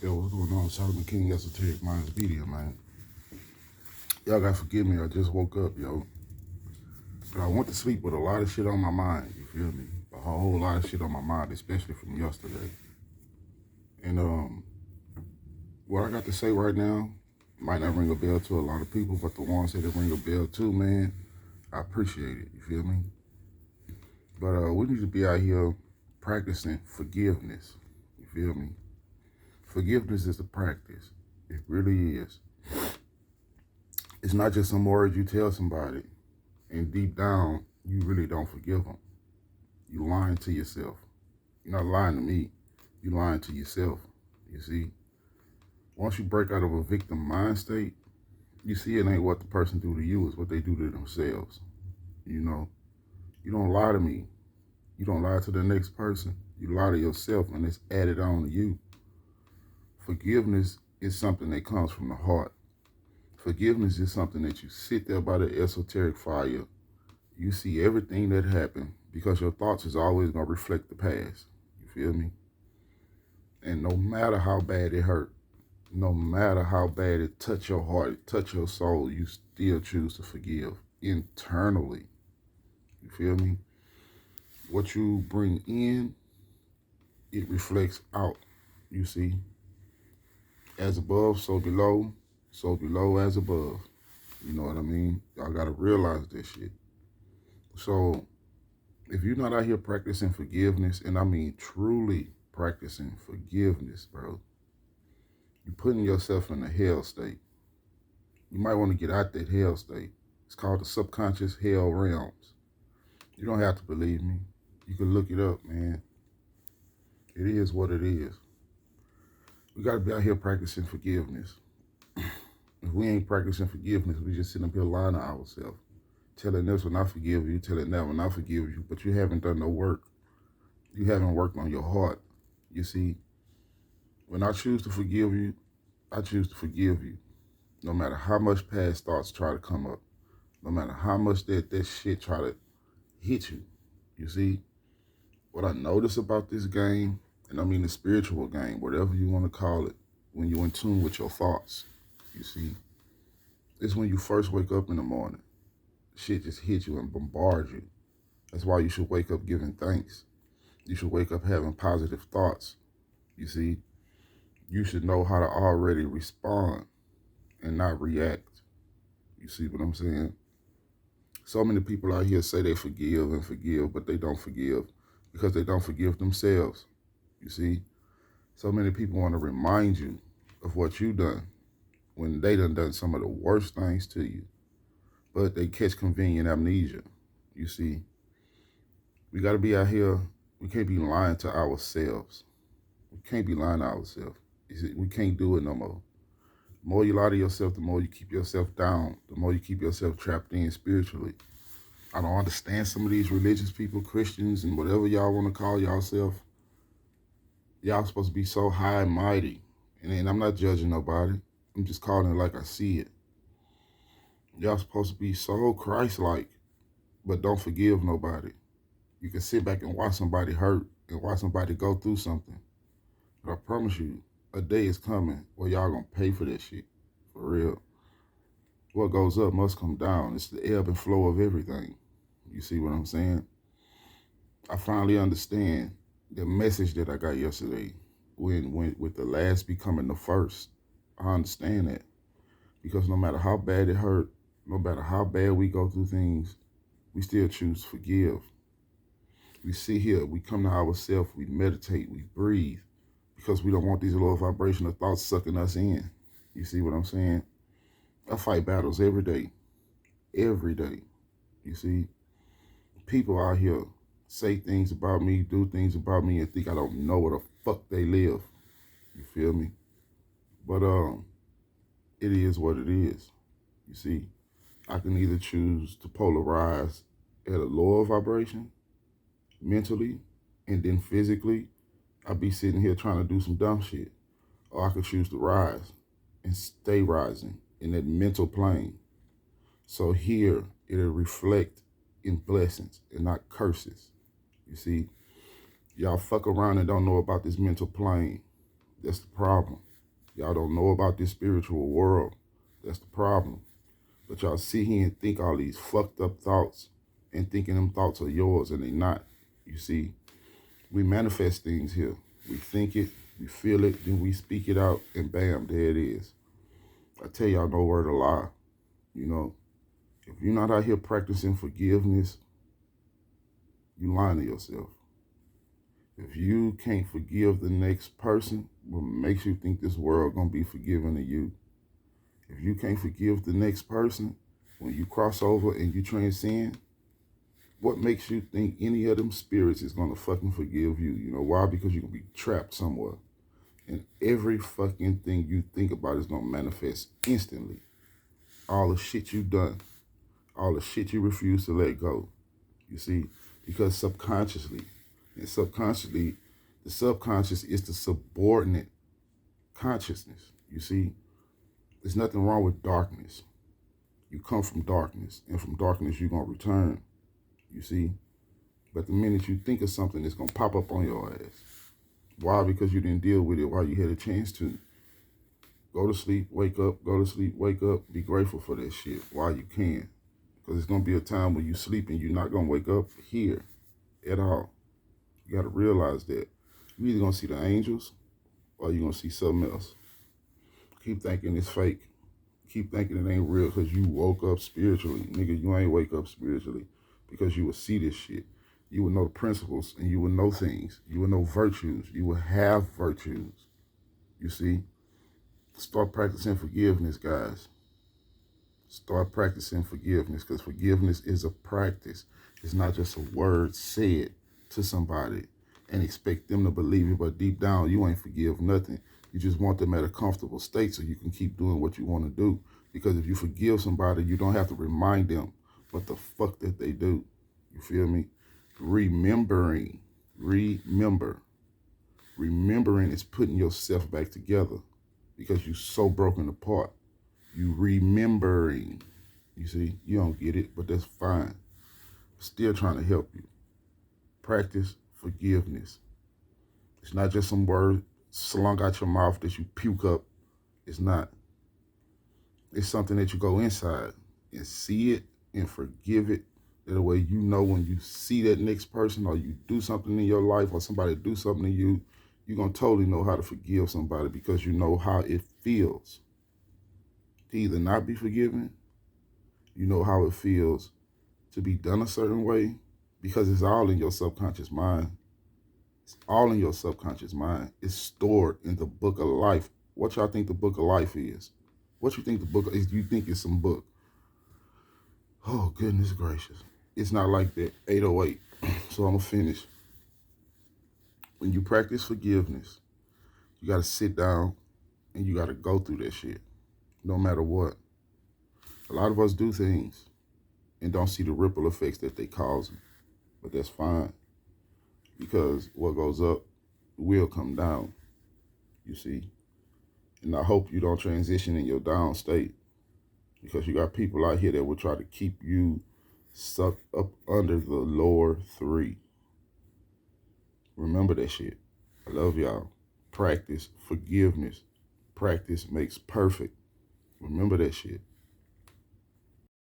Yo, what's going on? Solomon King, Esoteric Minds Media, man. Y'all gotta forgive me, I just woke up, yo. But I went to sleep with a lot of shit on my mind, you feel me? A whole lot of shit on my mind, especially from yesterday. And what I got to say right now might not ring a bell to a lot of people, but the ones that it ring a bell to, man, I appreciate it, you feel me? But we need to be out here practicing forgiveness, you feel me? Forgiveness is a practice. It really is. It's not just some words you tell somebody, and deep down, you really don't forgive them. You're lying to yourself. You're not lying to me. You're lying to yourself, you see? Once you break out of a victim mind state, you see it ain't what the person do to you, it's what they do to themselves. You know, you don't lie to me. You don't lie to the next person. You lie to yourself, and it's added on to you. Forgiveness is something that comes from the heart. Forgiveness is something that you sit there by the esoteric fire. You see everything that happened because your thoughts is always going to reflect the past. You feel me? And no matter how bad it hurt, no matter how bad it touched your heart, it touched your soul, you still choose to forgive internally. You feel me? What you bring in, it reflects out. You see? As above, so below as above. You know what I mean? Y'all got to realize this shit. So if you're not out here practicing forgiveness, and I mean truly practicing forgiveness, bro, you're putting yourself in a hell state. You might want to get out that hell state. It's called the subconscious hell realms. You don't have to believe me. You can look it up, man. It is what it is. We got to be out here practicing forgiveness. If we ain't practicing forgiveness, we just sitting up here lying to ourselves. Telling this one I forgive you, telling that one I forgive you, but you haven't done no work. You haven't worked on your heart. You see, when I choose to forgive you, I choose to forgive you. No matter how much past thoughts try to come up, no matter how much that shit try to hit you. You see, what I notice about this game, and I mean the spiritual game, whatever you want to call it, when you're in tune with your thoughts, you see, it's when you first wake up in the morning. Shit just hit you and bombard you. That's why you should wake up giving thanks. You should wake up having positive thoughts. You see, you should know how to already respond and not react. You see what I'm saying? So many people out here say they forgive and forgive, but they don't forgive because they don't forgive themselves. You see, so many people want to remind you of what you done when they done some of the worst things to you, but they catch convenient amnesia. You see, we got to be out here. We can't be lying to ourselves. We can't be lying to ourselves. We can't do it no more. The more you lie to yourself, the more you keep yourself down, the more you keep yourself trapped in spiritually. I don't understand some of these religious people, Christians, and whatever y'all want to call yourself. Y'all supposed to be so high and mighty. And I'm not judging nobody. I'm just calling it like I see it. Y'all supposed to be so Christ-like, but don't forgive nobody. You can sit back and watch somebody hurt and watch somebody go through something. But I promise you, a day is coming where y'all gonna pay for that shit. For real. What goes up must come down. It's the ebb and flow of everything. You see what I'm saying? I finally understand the message that I got yesterday when with the last becoming the first. I understand that. Because no matter how bad it hurt, no matter how bad we go through things, we still choose to forgive. We sit here, we come to ourselves, we meditate, we breathe, because we don't want these low vibrational thoughts sucking us in. You see what I'm saying? I fight battles every day. Every day. You see? People out here say things about me, do things about me, and think I don't know where the fuck they live. You feel me? But it is what it is. You see? I can either choose to polarize at a lower vibration, mentally, and then physically, I'll be sitting here trying to do some dumb shit. Or I could choose to rise and stay rising in that mental plane. So here, it'll reflect in blessings and not curses. You see, y'all fuck around and don't know about this mental plane. That's the problem. Y'all don't know about this spiritual world. That's the problem. But y'all sit here and think all these fucked up thoughts and thinking them thoughts are yours and they not. You see, we manifest things here. We think it, we feel it, then we speak it out, and bam, there it is. I tell y'all, no word of lie. You know, if you're not out here practicing forgiveness, you lying to yourself. If you can't forgive the next person, what makes you think this world gonna be forgiving to you? If you can't forgive the next person, when you cross over and you transcend, what makes you think any of them spirits is gonna fucking forgive you? You know why? Because you're gonna be trapped somewhere. And every fucking thing you think about is gonna manifest instantly. All the shit you done, all the shit you refuse to let go. You see? Because subconsciously, and subconsciously, the subconscious is the subordinate consciousness. You see? There's nothing wrong with darkness. You come from darkness, and from darkness you're gonna return. You see? But the minute you think of something, it's gonna pop up on your ass. Why? Because you didn't deal with it while you had a chance to. Go to sleep, wake up, go to sleep, wake up. Be grateful for that shit while you can. Because it's gonna be a time when you sleep and you're not gonna wake up here at all. You gotta realize that. You're either gonna see the angels or you're gonna see something else. Keep thinking it's fake. Keep thinking it ain't real because you woke up spiritually. Nigga, you ain't wake up spiritually because you will see this shit. You will know the principles and you will know things. You will know virtues. You will have virtues. You see? Start practicing forgiveness, guys. Start practicing forgiveness because forgiveness is a practice. It's not just a word said to somebody and expect them to believe it, but deep down, you ain't forgive nothing. You just want them at a comfortable state so you can keep doing what you want to do. Because if you forgive somebody, you don't have to remind them what the fuck that they do. You feel me? Remembering. Remember. Remembering is putting yourself back together because you're so broken apart. You remembering. You see, you don't get it, but that's fine. Still trying to help you. Practice forgiveness. It's not just some word slung out your mouth that you puke up. It's not. It's something that you go inside and see it and forgive it. That way you know when you see that next person or you do something in your life or somebody do something to you, you're going to totally know how to forgive somebody because you know how it feels to either not be forgiven. You know how it feels to be done a certain way because it's all in your subconscious mind. It's all in your subconscious mind. It's stored in the book of life. What y'all think the book of life is? What you think the book is? You think it's some book? Oh, goodness gracious. It's not like that. 808. So I'm going to finish. When you practice forgiveness, you got to sit down and you got to go through that shit, no matter what. A lot of us do things and don't see the ripple effects that they cause, but that's fine because what goes up will come down, you see. And I hope you don't transition in your down state because you got people out here that will try to keep you sucked up under the lower three. Remember that shit. I love y'all. Practice forgiveness. Practice makes perfect. Remember that shit.